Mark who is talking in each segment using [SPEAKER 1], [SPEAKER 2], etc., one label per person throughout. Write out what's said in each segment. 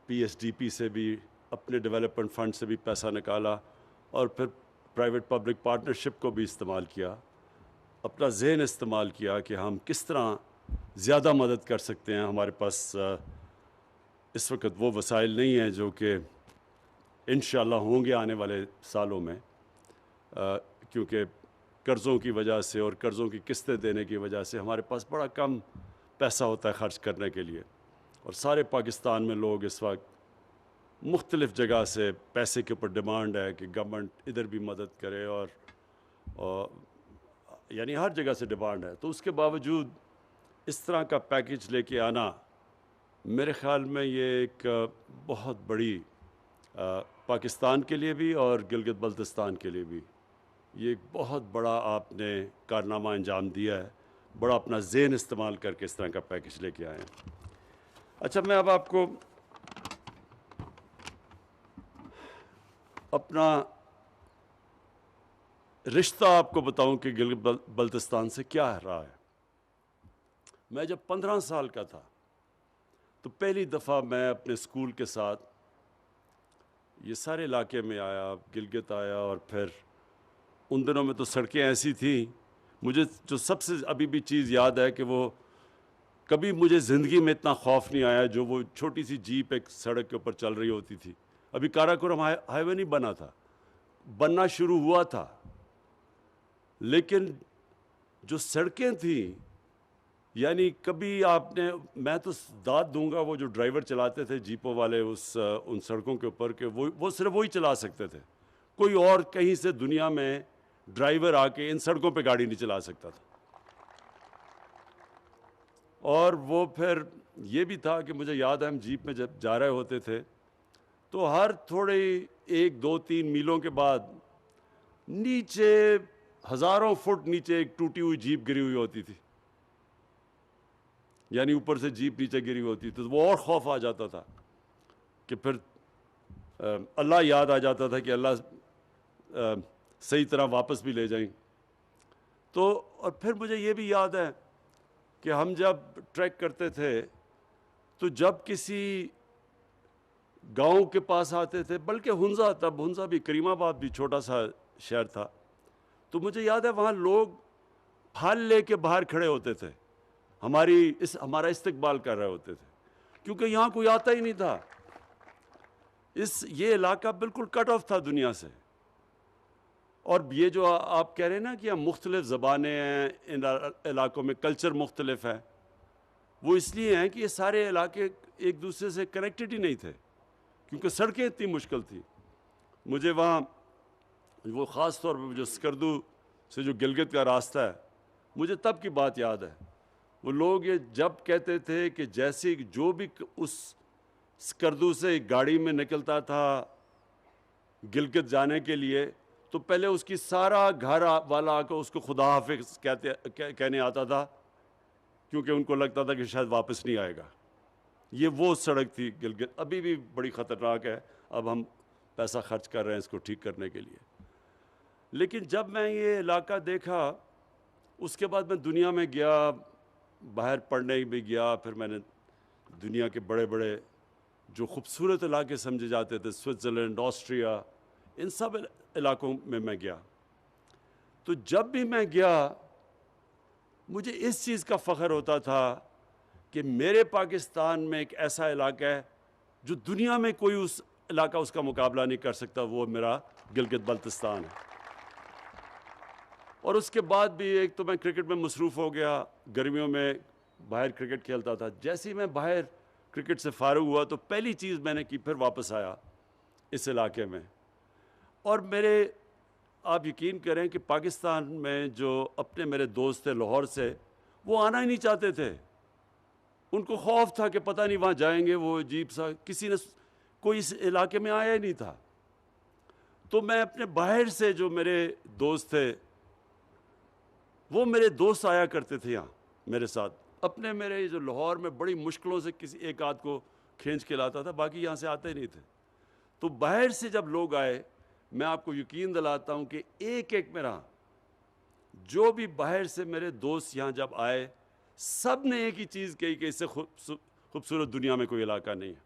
[SPEAKER 1] P S D P سے بھی اپنے ڈیولپمنٹ فنڈ سے بھی پیسہ نکالا اور پھر پرائیویٹ پبلک پارٹنرشپ کو بھی استعمال کیا، اپنا ذہن استعمال کیا کہ ہم کس طرح زیادہ مدد کر سکتے ہیں. ہمارے پاس اس وقت وہ وسائل نہیں ہیں جو کہ انشاءاللہ ہوں گے آنے والے سالوں میں، کیونکہ قرضوں کی وجہ سے اور قرضوں کی قسطیں دینے کی وجہ سے ہمارے پاس بڑا کم پیسہ ہوتا ہے خرچ کرنے کے لیے. اور سارے پاکستان میں لوگ اس وقت مختلف جگہ سے پیسے کے اوپر ڈیمانڈ ہے کہ گورنمنٹ ادھر بھی مدد کرے، اور یعنی ہر جگہ سے ڈیمانڈ ہے. تو اس کے باوجود اس طرح کا پیکج لے کے آنا میرے خیال میں یہ ایک بہت بڑی پاکستان کے لیے بھی اور گلگت بلتستان کے لیے بھی یہ ایک بہت بڑا آپ نے کارنامہ انجام دیا ہے. بڑا اپنا ذہن استعمال کر کے اس طرح کا پیکج لے کے آئے ہیں. اچھا، میں اب آپ کو اپنا رشتہ آپ کو بتاؤں کہ گلگت بلتستان سے کیا رہا ہے. میں جب 15 سال کا تھا تو پہلی دفعہ میں اپنے اسکول کے ساتھ یہ سارے علاقے میں آیا، گلگت آیا. اور پھر ان دنوں میں تو سڑکیں ایسی تھیں، مجھے جو سب سے ابھی بھی چیز یاد ہے کہ وہ کبھی مجھے زندگی میں اتنا خوف نہیں آیا جو وہ چھوٹی سی جیپ ایک سڑک کے اوپر چل رہی ہوتی تھی. ابھی کاراکورم ہائی وے نہیں بنا تھا، بننا شروع ہوا تھا، لیکن جو سڑکیں تھیں یعنی کبھی آپ نے، میں تو داد دوں گا وہ جو ڈرائیور چلاتے تھے جیپوں والے ان سڑکوں کے اوپر کہ وہ صرف وہی چلا سکتے تھے. کوئی اور کہیں سے دنیا میں ڈرائیور آ کے ان سڑکوں پہ گاڑی نہیں چلا سکتا تھا. اور وہ پھر یہ بھی تھا کہ مجھے یاد ہے ہم جیپ میں جب جا رہے ہوتے تھے تو ہر تھوڑے 1 2 3 میلوں کے بعد نیچے ہزاروں فٹ نیچے ایک ٹوٹی ہوئی جیپ گری ہوئی ہوتی تھی. یعنی اوپر سے جیپ نیچے گری ہوتی تھی تو وہ اور خوف آ جاتا تھا کہ پھر اللہ یاد آ جاتا تھا کہ اللہ صحیح طرح واپس بھی لے جائیں. تو اور پھر مجھے یہ بھی یاد ہے کہ ہم جب ٹریک کرتے تھے تو جب کسی گاؤں کے پاس آتے تھے، بلکہ ہنزا بھی، کریم آباد بھی چھوٹا سا شہر تھا، تو مجھے یاد ہے وہاں لوگ پھل لے کے باہر کھڑے ہوتے تھے، ہمارا استقبال کر رہے ہوتے تھے، کیونکہ یہاں کوئی آتا ہی نہیں تھا. یہ علاقہ بالکل کٹ آف تھا دنیا سے. اور یہ جو آپ کہہ رہے ہیں نا کہ مختلف زبانیں ہیں ان علاقوں میں، کلچر مختلف ہے، وہ اس لیے ہیں کہ یہ سارے علاقے ایک دوسرے سے کنیکٹڈ ہی نہیں تھے کیونکہ سڑکیں اتنی مشکل تھیں. مجھے وہاں وہ خاص طور پہ جو سکردو سے جو گلگت کا راستہ ہے، مجھے تب کی بات یاد ہے. وہ لوگ یہ جب کہتے تھے کہ جیسے جو بھی اس سکردو سے گاڑی میں نکلتا تھا گلگت جانے کے لیے تو پہلے اس کی سارا گھر والا آ کر اس کو خدا حافظ کہنے آتا تھا، کیونکہ ان کو لگتا تھا کہ شاید واپس نہیں آئے گا. یہ وہ سڑک تھی گلگت، ابھی بھی بڑی خطرناک ہے. اب ہم پیسہ خرچ کر رہے ہیں اس کو ٹھیک کرنے کے لیے. لیکن جب میں یہ علاقہ دیکھا اس کے بعد میں دنیا میں گیا، باہر پڑھنے بھی گیا. پھر میں نے دنیا کے بڑے بڑے جو خوبصورت علاقے سمجھے جاتے تھے، سوئٹزرلینڈ، آسٹریا، ان سب علاقوں میں گیا. تو جب بھی میں گیا مجھے اس چیز کا فخر ہوتا تھا کہ میرے پاکستان میں ایک ایسا علاقہ ہے جو دنیا میں کوئی اس علاقہ اس کا مقابلہ نہیں کر سکتا، وہ میرا گلگت بلتستان ہے. اور اس کے بعد بھی ایک تو میں کرکٹ میں مصروف ہو گیا، گرمیوں میں باہر کرکٹ کھیلتا تھا. جیسے ہی میں باہر کرکٹ سے فارغ ہوا تو پہلی چیز میں نے کی پھر واپس آیا اس علاقے میں. اور آپ یقین کریں کہ پاکستان میں جو اپنے میرے دوست تھے لاہور سے، وہ آنا ہی نہیں چاہتے تھے. ان کو خوف تھا کہ پتہ نہیں وہاں جائیں گے، وہ عجیب سا، کسی نے کوئی اس علاقے میں آیا ہی نہیں تھا. تو میں اپنے باہر سے جو میرے دوست تھے، وہ میرے دوست آیا کرتے تھے یہاں میرے ساتھ. میرے جو لاہور میں بڑی مشکلوں سے کسی ایک آدھ کو کھینچ کے لاتا تھا، باقی یہاں سے آتے ہی نہیں تھے. تو باہر سے جب لوگ آئے، میں آپ کو یقین دلاتا ہوں کہ ایک میرا جو بھی باہر سے میرے دوست یہاں جب آئے، سب نے ایک ہی چیز کہی کہ اس سے خوبصورت دنیا میں کوئی علاقہ نہیں ہے.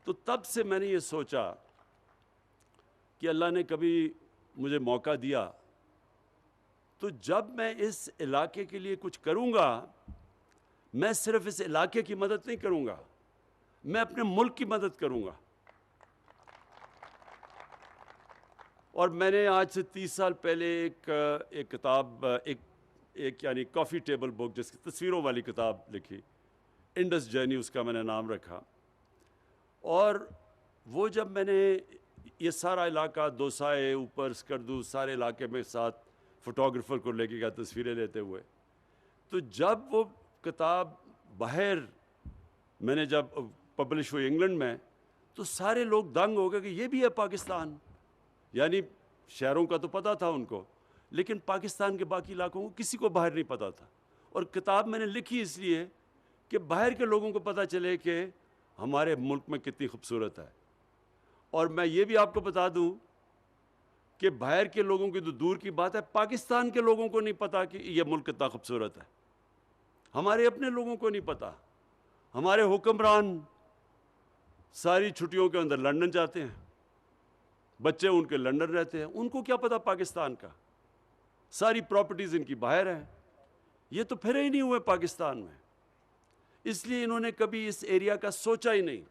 [SPEAKER 1] تو تب سے میں نے یہ سوچا کہ اللہ نے کبھی مجھے موقع دیا تو جب میں اس علاقے کے لیے کچھ کروں گا، میں صرف اس علاقے کی مدد نہیں کروں گا، میں اپنے ملک کی مدد کروں گا۔ اور میں نے آج سے 30 سال پہلے ایک کتاب، ایک یعنی کافی ٹیبل بک جس کی تصویروں والی کتاب لکھی، انڈس جرنی اس کا میں نے نام رکھا۔ اور وہ جب میں نے یہ سارا علاقہ دوسائے، اوپر سکردو، سارے علاقے میں ساتھ فوٹوگرافر کو لے کے گیا تصویریں لیتے ہوئے، تو جب وہ کتاب باہر میں نے جب پبلش ہوئی انگلینڈ میں، تو سارے لوگ دنگ ہو گئے کہ یہ بھی ہے پاکستان۔ یعنی شہروں کا تو پتہ تھا ان کو، لیکن پاکستان کے باقی علاقوں کو کسی کو باہر نہیں پتہ تھا۔ اور کتاب میں نے لکھی اس لیے کہ باہر کے لوگوں کو پتہ چلے کہ ہمارے ملک میں کتنی خوبصورت ہے۔ اور میں یہ بھی آپ کو بتا دوں کہ باہر کے لوگوں کی تو دور کی بات ہے، پاکستان کے لوگوں کو نہیں پتہ کہ یہ ملک کتنا خوبصورت ہے۔ ہمارے اپنے لوگوں کو نہیں پتہ۔ ہمارے حکمران ساری چھٹیوں کے اندر لندن جاتے ہیں، بچے ان کے لندن رہتے ہیں، ان کو کیا پتہ پاکستان کا؟ ساری پراپرٹیز ان کی باہر ہیں، یہ تو پھرے ہی نہیں ہوئے پاکستان میں۔ اس لیے انہوں نے کبھی اس ایریا کا سوچا ہی نہیں۔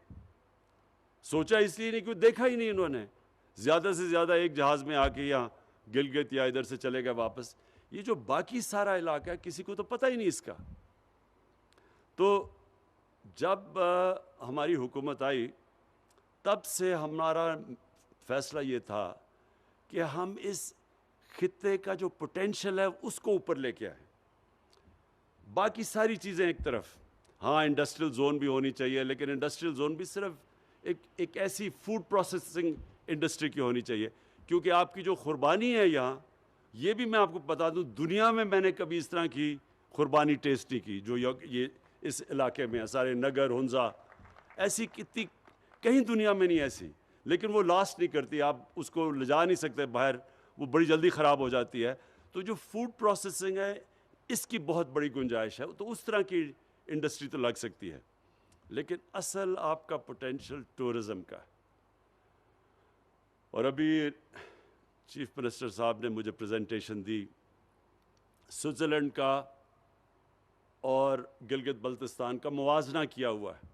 [SPEAKER 1] سوچا اس لیے نہیں کہ دیکھا ہی نہیں انہوں نے۔ زیادہ سے زیادہ ایک جہاز میں آ کے یہاں گلگت یا ادھر سے چلے گئے واپس۔ یہ جو باقی سارا علاقہ ہے کسی کو تو پتہ ہی نہیں اس کا۔ تو جب ہماری حکومت آئی تب سے ہمارا فیصلہ یہ تھا کہ ہم اس خطے کا جو پوٹینشل ہے اس کو اوپر لے کے آئیں۔ باقی ساری چیزیں ایک طرف، ہاں انڈسٹریل زون بھی ہونی چاہیے، لیکن انڈسٹریل زون بھی صرف ایک ایسی فوڈ پروسیسنگ انڈسٹری کی ہونی چاہیے، کیونکہ آپ کی جو قربانی ہے یہاں، یہ بھی میں آپ کو بتا دوں دنیا میں میں نے کبھی اس طرح کی قربانی ٹیسٹ نہیں کی جو یہ اس علاقے میں ہے۔ سارے نگر ہنزا ایسی کتنی کہیں دنیا میں نہیں ایسی، لیکن وہ لاسٹ نہیں کرتی، آپ اس کو لے جا نہیں سکتے باہر، وہ بڑی جلدی خراب ہو جاتی ہے۔ تو جو فوڈ پروسیسنگ ہے اس کی بہت بڑی گنجائش ہے، تو اس طرح کی انڈسٹری تو لگ سکتی ہے، لیکن اصل آپ کا پوٹینشل ٹورزم کا ہے۔ اور ابھی چیف منسٹر صاحب نے مجھے پریزنٹیشن دی سوئٹزرلینڈ کا اور گلگت بلتستان کا موازنہ کیا ہوا ہے۔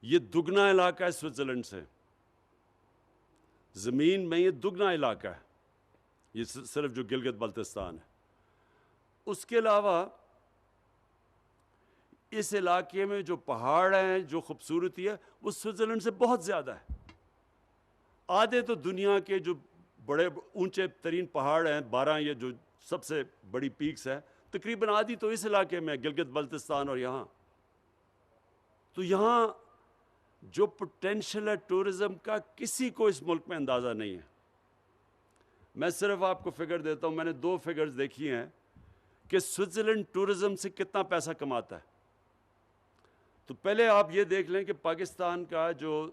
[SPEAKER 1] یہ دگنا علاقہ ہے سوئٹزرلینڈ سے، زمین میں یہ دگنا علاقہ ہے، یہ صرف جو گلگت بلتستان ہے۔ اس کے علاوہ اس علاقے میں جو پہاڑ ہیں، جو خوبصورتی ہے، وہ سوئٹزرلینڈ سے بہت زیادہ ہے۔ آدھے تو دنیا کے جو بڑے اونچے ترین پہاڑ ہیں، 12 یہ جو سب سے بڑی پیکس ہے، تقریباً آدھی تو اس علاقے میں، گلگت بلتستان اور یہاں۔ تو یہاں جو پوٹینشل ہے ٹورزم کا، کسی کو اس ملک میں اندازہ نہیں ہے۔ میں صرف آپ کو فگر دیتا ہوں، میں نے 2 فگرز دیکھی ہیں کہ سوئٹزرلینڈ ٹورزم سے کتنا پیسہ کماتا ہے۔ تو پہلے آپ یہ دیکھ لیں کہ پاکستان کا جو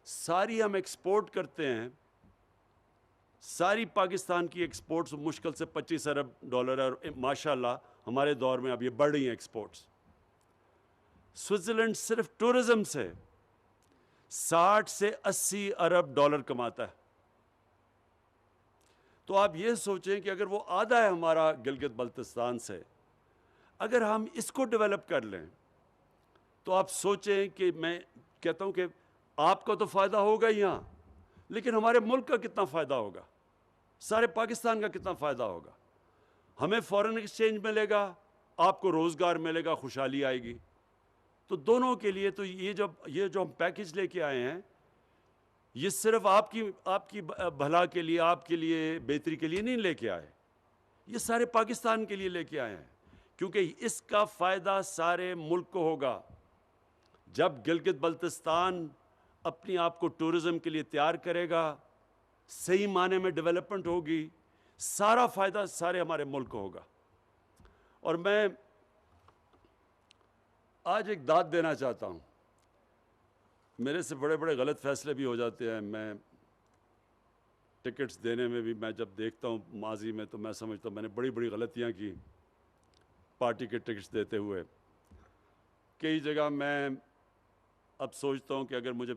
[SPEAKER 1] ساری ہم ایکسپورٹ کرتے ہیں، ساری پاکستان کی ایکسپورٹس مشکل سے $25 ارب ہے، اور ماشاءاللہ ہمارے دور میں اب یہ بڑھ رہی ہیں ایکسپورٹس۔ سوئٹزرلینڈ صرف ٹورزم سے 60 سے 80 ارب ڈالر کماتا ہے۔ تو آپ یہ سوچیں کہ اگر وہ آدھا ہے ہمارا گلگت بلتستان سے، اگر ہم اس کو ڈیولپ کر لیں تو آپ سوچیں کہ میں کہتا ہوں کہ آپ کا تو فائدہ ہوگا یہاں، لیکن ہمارے ملک کا کتنا فائدہ ہوگا، سارے پاکستان کا کتنا فائدہ ہوگا۔ ہمیں فورن ایکسچینج ملے گا، آپ کو روزگار ملے گا، خوشحالی آئے گی۔ تو دونوں کے لیے تو یہ جو ہم پیکج لے کے آئے ہیں، یہ صرف آپ کی بھلا کے لیے، آپ کے لیے بہتری کے لیے نہیں لے کے آئے، یہ سارے پاکستان کے لیے لے کے آئے ہیں، کیونکہ اس کا فائدہ سارے ملک کو ہوگا۔ جب گلگت بلتستان اپنی آپ کو ٹورزم کے لیے تیار کرے گا، صحیح معنی میں ڈیولپمنٹ ہوگی، سارا فائدہ سارے ہمارے ملک کو ہوگا۔ اور میں آج ایک داد دینا چاہتا ہوں، میرے سے بڑے بڑے غلط فیصلے بھی ہو جاتے ہیں، میں ٹکٹس دینے میں بھی، میں جب دیکھتا ہوں ماضی میں تو میں سمجھتا ہوں میں نے بڑی بڑی غلطیاں کی پارٹی کے ٹکٹس دیتے ہوئے۔ کئی جگہ میں اب سوچتا ہوں کہ اگر مجھے